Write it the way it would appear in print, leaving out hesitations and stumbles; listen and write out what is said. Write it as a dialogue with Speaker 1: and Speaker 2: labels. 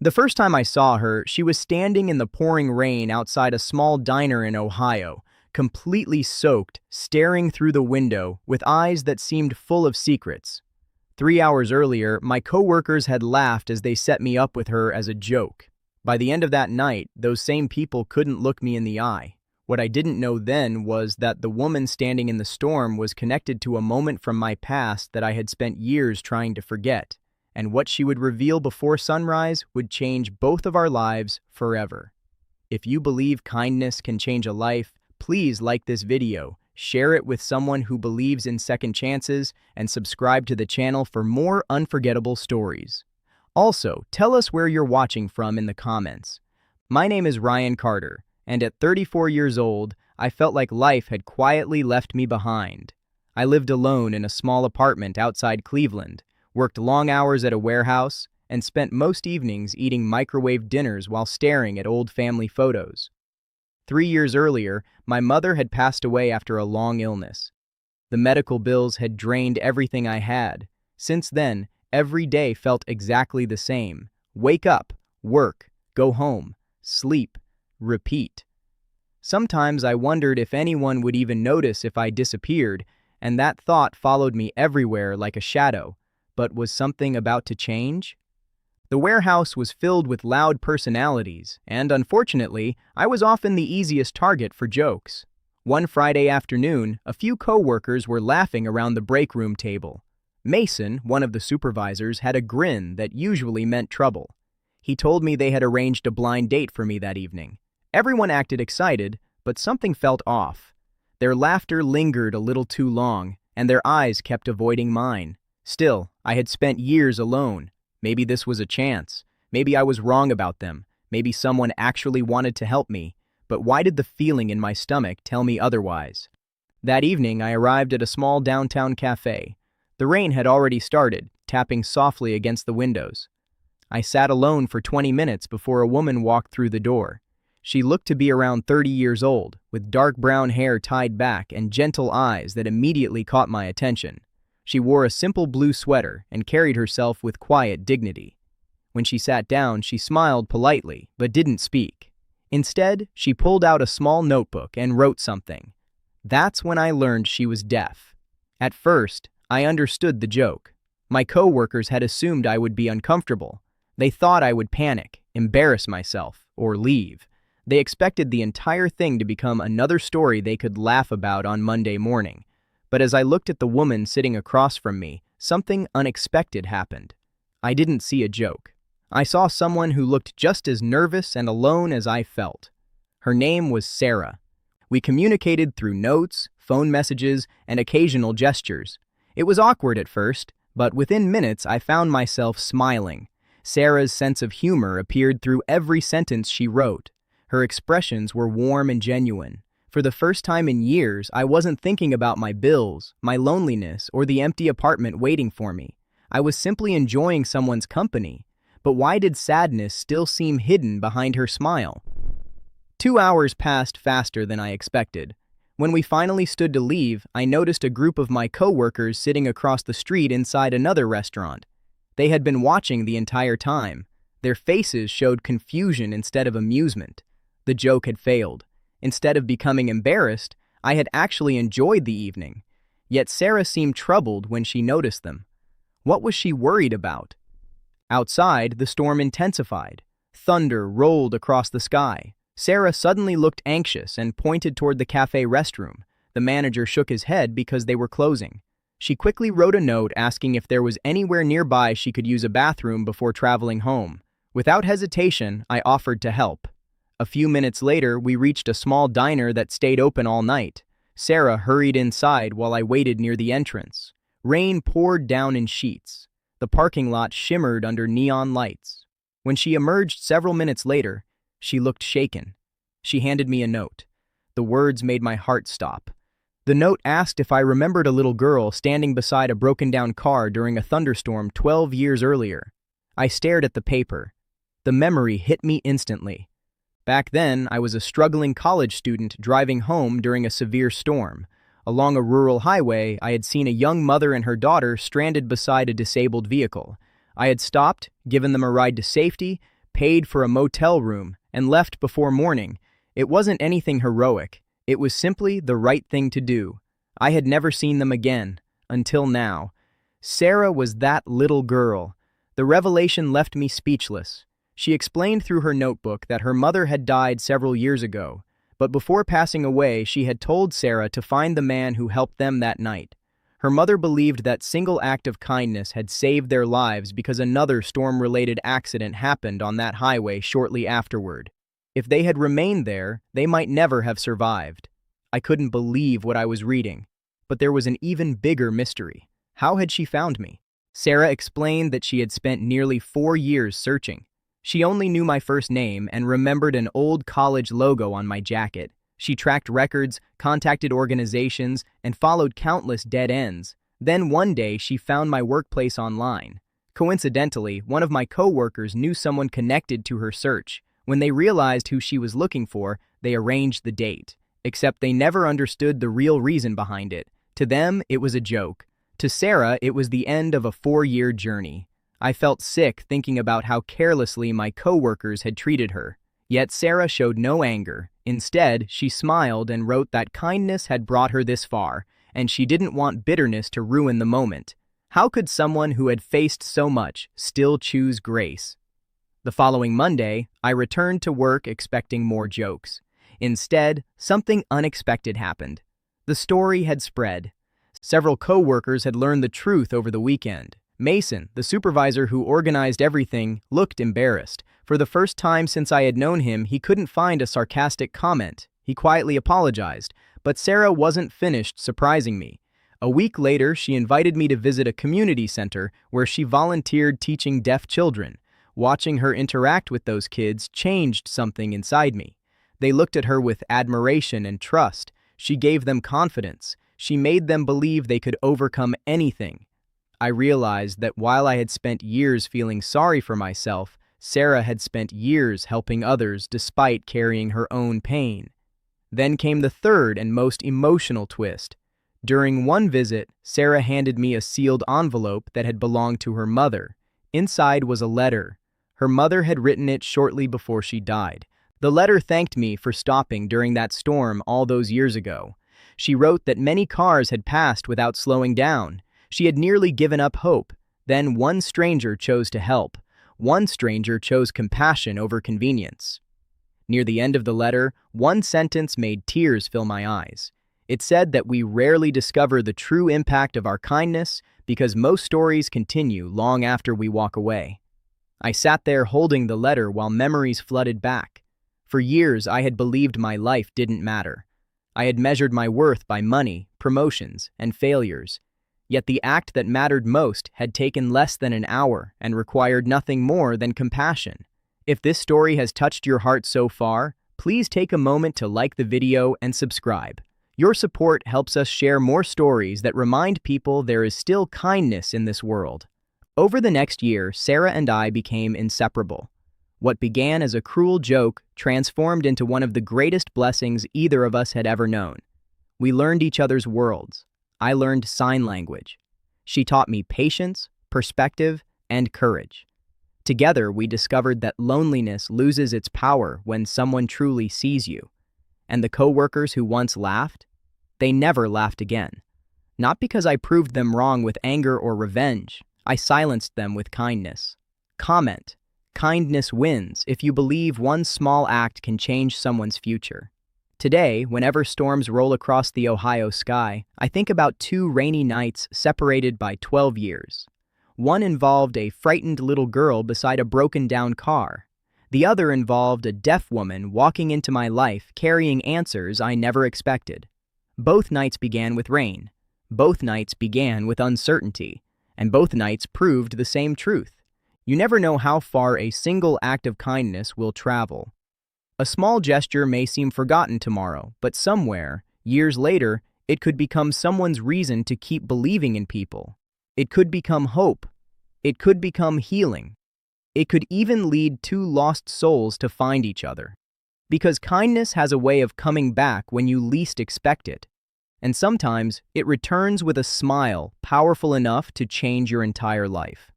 Speaker 1: The first time I saw her, she was standing in the pouring rain outside a small diner in Ohio, completely soaked, staring through the window with eyes that seemed full of secrets. 3 hours earlier, my coworkers had laughed as they set me up with her as a joke. By the end of that night, those same people couldn't look me in the eye. What I didn't know then was that the woman standing in the storm was connected to a moment from my past that I had spent years trying to forget, and what she would reveal before sunrise would change both of our lives forever. If you believe kindness can change a life, please like this video, share it with someone who believes in second chances, and subscribe to the channel for more unforgettable stories. Also, tell us where you're watching from in the comments. My name is Ryan Carter, and at 34 years old, I felt like life had quietly left me behind. I lived alone in a small apartment outside Cleveland, worked long hours at a warehouse, and spent most evenings eating microwave dinners while staring at old family photos. 3 years earlier, my mother had passed away after a long illness. The medical bills had drained everything I had. Since then, every day felt exactly the same. Wake up, work, go home, sleep, repeat. Sometimes I wondered if anyone would even notice if I disappeared, and that thought followed me everywhere like a shadow. But was something about to change? The warehouse was filled with loud personalities, and unfortunately, I was often the easiest target for jokes. One Friday afternoon, a few coworkers were laughing around the break room table. Mason, one of the supervisors, had a grin that usually meant trouble. He told me they had arranged a blind date for me that evening. Everyone acted excited, but something felt off. Their laughter lingered a little too long, and their eyes kept avoiding mine. Still, I had spent years alone. Maybe this was a chance. Maybe I was wrong about them. Maybe someone actually wanted to help me. But why did the feeling in my stomach tell me otherwise? That evening, I arrived at a small downtown cafe. The rain had already started, tapping softly against the windows. I sat alone for 20 minutes before a woman walked through the door. She looked to be around 30 years old, with dark brown hair tied back and gentle eyes that immediately caught my attention. She wore a simple blue sweater and carried herself with quiet dignity. When she sat down, she smiled politely, but didn't speak. Instead, she pulled out a small notebook and wrote something. That's when I learned she was deaf. At first, I understood the joke. My coworkers had assumed I would be uncomfortable. They thought I would panic, embarrass myself, or leave. They expected the entire thing to become another story they could laugh about on Monday morning. But as I looked at the woman sitting across from me, something unexpected happened. I didn't see a joke. I saw someone who looked just as nervous and alone as I felt. Her name was Sarah. We communicated through notes, phone messages, and occasional gestures. It was awkward at first, but within minutes I found myself smiling. Sarah's sense of humor appeared through every sentence she wrote. Her expressions were warm and genuine. For the first time in years, I wasn't thinking about my bills, my loneliness, or the empty apartment waiting for me. I was simply enjoying someone's company. But why did sadness still seem hidden behind her smile? 2 hours passed faster than I expected. When we finally stood to leave, I noticed a group of my coworkers sitting across the street inside another restaurant. They had been watching the entire time. Their faces showed confusion instead of amusement. The joke had failed. Instead of becoming embarrassed, I had actually enjoyed the evening. Yet Sarah seemed troubled when she noticed them. What was she worried about? Outside, the storm intensified. Thunder rolled across the sky. Sarah suddenly looked anxious and pointed toward the cafe restroom. The manager shook his head because they were closing. She quickly wrote a note asking if there was anywhere nearby she could use a bathroom before traveling home. Without hesitation, I offered to help. A few minutes later, we reached a small diner that stayed open all night. Sarah hurried inside while I waited near the entrance. Rain poured down in sheets. The parking lot shimmered under neon lights. When she emerged several minutes later, she looked shaken. She handed me a note. The words made my heart stop. The note asked if I remembered a little girl standing beside a broken-down car during a thunderstorm 12 years earlier. I stared at the paper. The memory hit me instantly. Back then, I was a struggling college student driving home during a severe storm. Along a rural highway, I had seen a young mother and her daughter stranded beside a disabled vehicle. I had stopped, given them a ride to safety, paid for a motel room, and left before morning. It wasn't anything heroic. It was simply the right thing to do. I had never seen them again, until now. Sarah was that little girl. The revelation left me speechless. She explained through her notebook that her mother had died several years ago, but before passing away, she had told Sarah to find the man who helped them that night. Her mother believed that single act of kindness had saved their lives because another storm-related accident happened on that highway shortly afterward. If they had remained there, they might never have survived. I couldn't believe what I was reading. But there was an even bigger mystery. How had she found me? Sarah explained that she had spent nearly 4 years searching. She only knew my first name and remembered an old college logo on my jacket. She tracked records, contacted organizations, and followed countless dead ends. Then one day, she found my workplace online. Coincidentally, one of my coworkers knew someone connected to her search. When they realized who she was looking for, they arranged the date. Except they never understood the real reason behind it. To them, it was a joke. To Sarah, it was the end of a 4-year journey. I felt sick thinking about how carelessly my coworkers had treated her. Yet Sarah showed no anger. Instead, she smiled and wrote that kindness had brought her this far, and she didn't want bitterness to ruin the moment. How could someone who had faced so much still choose grace? The following Monday, I returned to work expecting more jokes. Instead, something unexpected happened. The story had spread. Several coworkers had learned the truth over the weekend. Mason, the supervisor who organized everything, looked embarrassed. For the first time since I had known him, he couldn't find a sarcastic comment. He quietly apologized, but Sarah wasn't finished surprising me. A week later, she invited me to visit a community center where she volunteered teaching deaf children. Watching her interact with those kids changed something inside me. They looked at her with admiration and trust. She gave them confidence. She made them believe they could overcome anything. I realized that while I had spent years feeling sorry for myself, Sarah had spent years helping others despite carrying her own pain. Then came the third and most emotional twist. During one visit, Sarah handed me a sealed envelope that had belonged to her mother. Inside was a letter. Her mother had written it shortly before she died. The letter thanked me for stopping during that storm all those years ago. She wrote that many cars had passed without slowing down. She had nearly given up hope. Then one stranger chose to help. One stranger chose compassion over convenience. Near the end of the letter, one sentence made tears fill my eyes. It said that we rarely discover the true impact of our kindness because most stories continue long after we walk away. I sat there holding the letter while memories flooded back. For years, I had believed my life didn't matter. I had measured my worth by money, promotions, and failures. Yet the act that mattered most had taken less than an hour and required nothing more than compassion. If this story has touched your heart so far, please take a moment to like the video and subscribe. Your support helps us share more stories that remind people there is still kindness in this world. Over the next year, Sarah and I became inseparable. What began as a cruel joke transformed into one of the greatest blessings either of us had ever known. We learned each other's worlds. I learned sign language. She taught me patience, perspective, and courage. Together, we discovered that loneliness loses its power when someone truly sees you. And the coworkers who once laughed, they never laughed again. Not because I proved them wrong with anger or revenge. I silenced them with kindness. Comment. Kindness wins if you believe one small act can change someone's future. Today, whenever storms roll across the Ohio sky, I think about 2 rainy nights separated by 12 years. One involved a frightened little girl beside a broken-down car. The other involved a deaf woman walking into my life carrying answers I never expected. Both nights began with rain. Both nights began with uncertainty. And both nights proved the same truth. You never know how far a single act of kindness will travel. A small gesture may seem forgotten tomorrow, but somewhere, years later, it could become someone's reason to keep believing in people. It could become hope. It could become healing. It could even lead 2 lost souls to find each other. Because kindness has a way of coming back when you least expect it. And sometimes, it returns with a smile powerful enough to change your entire life.